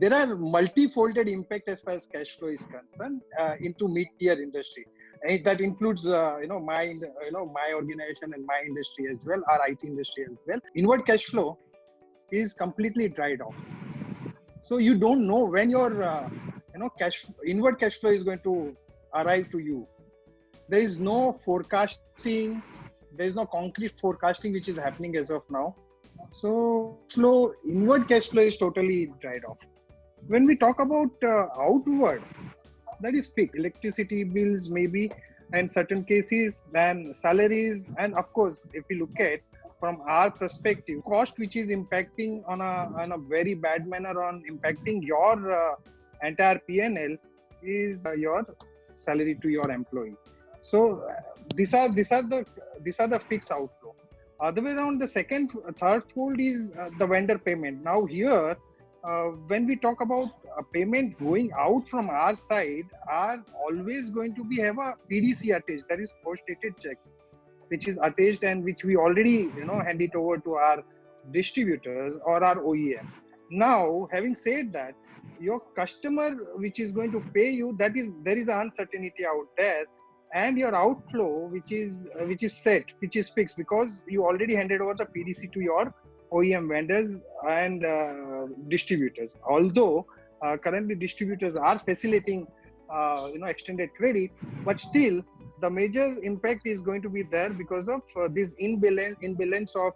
there are multi-folded impact as far as cash flow is concerned into mid-tier industry. And that includes, my organization and my industry as well, our IT industry as well. Inward cash flow is completely dried off. So you don't know when your, inward cash flow is going to arrive to you. There is no forecasting. There is no concrete forecasting which is happening as of now. So inward cash flow is totally dried off. When we talk about outward, that is fixed. Electricity bills maybe, and certain cases, then salaries, and of course, if we look at from our perspective, cost which is impacting on a very bad manner on impacting your entire P&L is your salary to your employee. So these are the fixed outflow. Other way around, the third fold is the vendor payment. Now here, when we talk about a payment going out from our side, are always going to have a PDC attached, that is post-dated checks, which is attached and which we already hand it over to our distributors or our OEM. Now, having said that, your customer which is going to pay you, there is an uncertainty out there, and your outflow which is set, which is fixed, because you already handed over the PDC to your OEM vendors and distributors. Although currently distributors are facilitating extended credit, but still the major impact is going to be there because of this imbalance of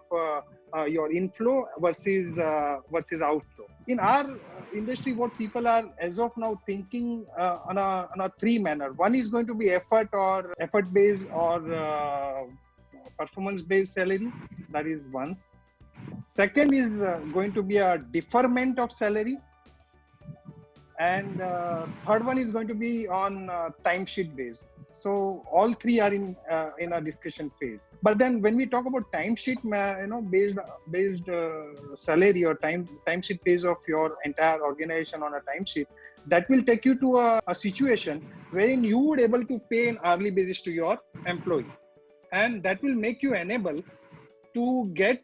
your inflow versus outflow. In our industry, what people are as of now thinking on a three manner. One is going to be effort based or performance based salary. That is one. Second is going to be a deferment of salary, and third one is going to be on timesheet base. So all three are in a discussion phase. But then when we talk about timesheet, based salary or timesheet base of your entire organization on a timesheet, that will take you to a situation wherein you would able to pay an hourly basis to your employee, and that will make you enable to get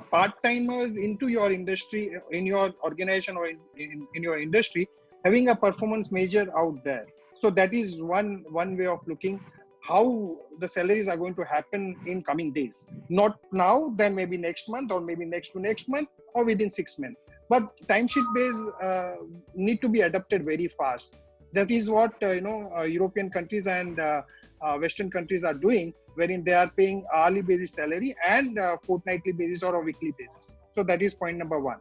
part-timers into your industry, in your organization or in your industry, having a performance measure out there. So that is one way of looking how the salaries are going to happen in coming days. Not now, then maybe next month, or maybe next to next month, or within 6 months. But timesheet base need to be adapted very fast. That is what European countries and Western countries are doing, wherein they are paying hourly basis salary and fortnightly basis or a weekly basis. So that is point number one.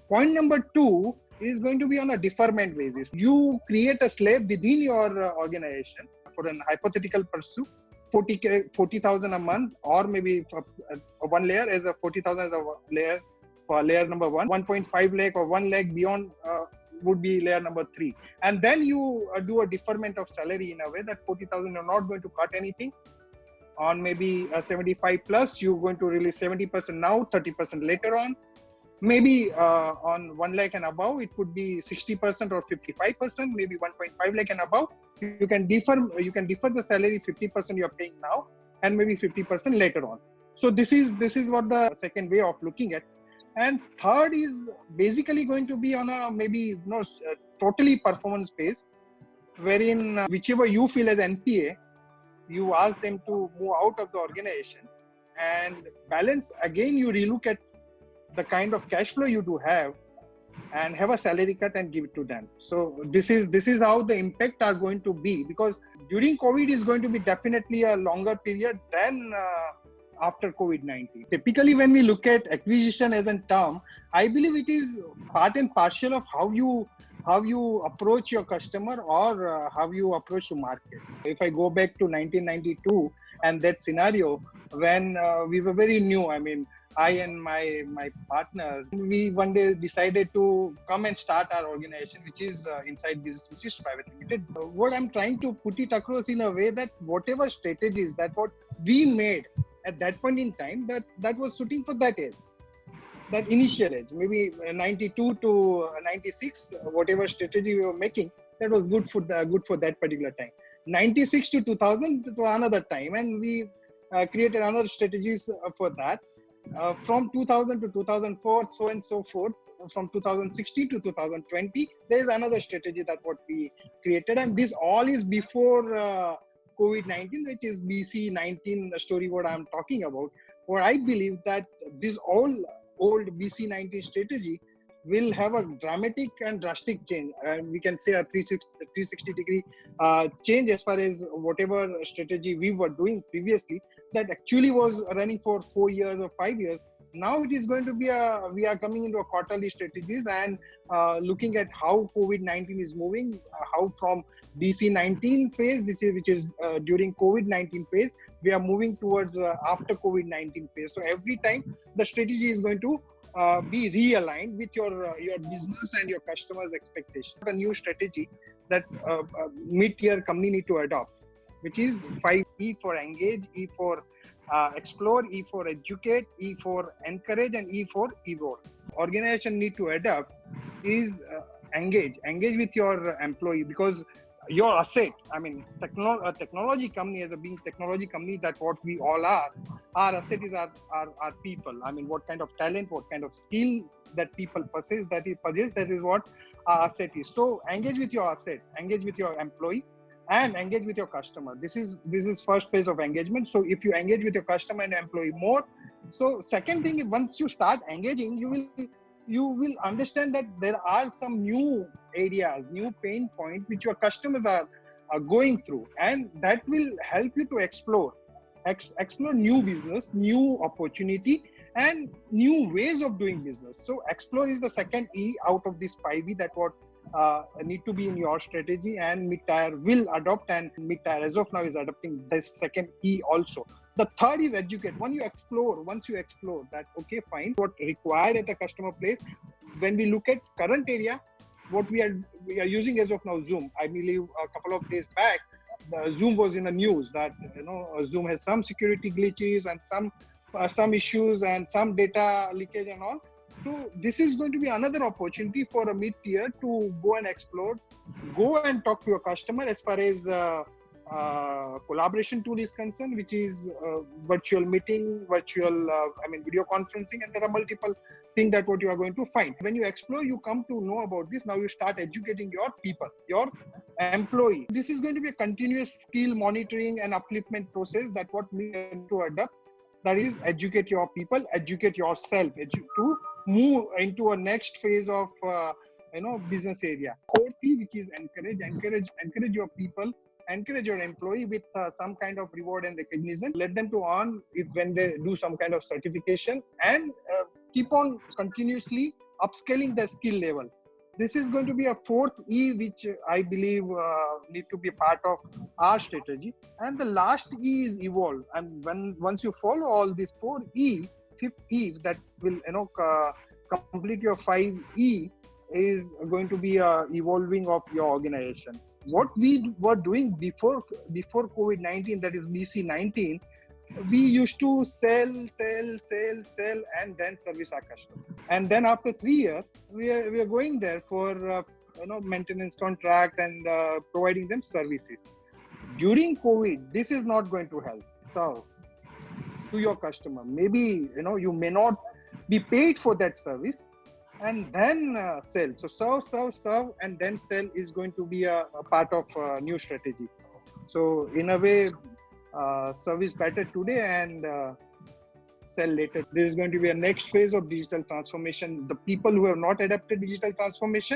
Point number two is going to be on a deferment basis. You create a slab within your organization for an hypothetical pursuit, 40,000 a month, or maybe one layer as a 40,000 as a layer for layer number 1.5 lakh or 1 lakh beyond would be layer number 3. And then you do a deferment of salary in a way that 40,000 you're not going to cut anything. On maybe 75 plus, you're going to release 70% now, 30% later on. Maybe on 1 lakh and above, it could be 60% or 55%, maybe 1.5 lakh and above. You can defer the salary 50% you're paying now, and maybe 50% later on. So this is what the second way of looking at. And third is basically going to be on a maybe totally performance based, wherein whichever you feel as NPA, you ask them to move out of the organization and balance. Again, you relook at the kind of cash flow you do have and have a salary cut and give it to them. So this is how the impact are going to be, because during COVID is going to be definitely a longer period than after COVID-19. Typically, when we look at acquisition as a term, I believe it is part and parcel of how you approach your customer or how you approach the market. If I go back to 1992 and that scenario when we were very new, I mean, I and my partner, we one day decided to come and start our organization, which is Inside Business Systems Private Limited. What I'm trying to put it across in a way that whatever strategies that what we made at that point in time, that was suiting for that age, that initial age, maybe 92 to 96, whatever strategy we were making, that was good for that particular time. 96 to 2000 was another time, and we created another strategies for that. From 2000 to 2004, so and so forth, from 2016 to 2020, there is another strategy that what we created, and this all is before COVID-19, which is BC19 story what I'm talking about. Or I believe that this all old BC19 strategy will have a dramatic and drastic change. We can say a 360 degree change as far as whatever strategy we were doing previously that actually was running for 4 years or 5 years. Now it is going to be we are coming into a quarterly strategies and looking at how COVID-19 is moving, how from BC19 phase, which is during COVID-19 phase, we are moving towards after COVID-19 phase. So every time the strategy is going to be realigned with your business and your customers' expectations. A new strategy that mid-tier company need to adopt, which is 5E for engage, E for explore, E for educate, E for encourage, and E for evolve. Organization need to adapt is engage with your employee, because your asset, I mean, a technology company, as a being technology company, that what we all are, our asset is our people. I mean, what kind of talent, what kind of skill that people possess, that is what our asset is. So engage with your asset, engage with your employee, and engage with your customer. This is first phase of engagement. So if you engage with your customer and employee more, so second thing is, once you start engaging, you will understand that there are some new areas, new pain points which your customers are going through, and that will help you to explore new business, new opportunity, and new ways of doing business. So explore is the second E out of this 5E that what need to be in your strategy, and mid-tier will adopt, and mid-tier as of now is adopting this second E also. The third is educate. Once you explore that, okay, fine, what required at the customer place. When we look at current area, what we are using as of now, Zoom. I believe a couple of days back, the Zoom was in the news that Zoom has some security glitches and some issues and some data leakage and all. So this is going to be another opportunity for a mid-tier to go and explore, go and talk to your customer as far as collaboration tool is concerned, which is virtual meeting, video conferencing, and there are multiple things that what you are going to find. When you explore, you come to know about this. Now you start educating your people, your employee. This is going to be a continuous skill monitoring and upliftment process that what we need to adapt. That is, educate your people, educate yourself to move into a next phase of business area. Fourth thing, which is encourage your people, encourage your employee with some kind of reward and recognition. Let them to earn when they do some kind of certification, and keep on continuously upscaling the skill level. This is going to be a fourth E, which I believe need to be a part of our strategy. And the last E is evolve. And once you follow all these four E, fifth E that will complete your 5E is going to be evolving of your organization. What we were doing before COVID-19, that is BC19, we used to sell, and then service our customer. And then after 3 years, we are going there for maintenance contract and providing them services. During COVID, this is not going to help. So to your customer, maybe you may not be paid for that service, and then sell. So serve, and then sell is going to be a part of new strategy. So in a way, service better today and sell later. This is going to be a next phase of digital transformation. The people who have not adapted digital transformation,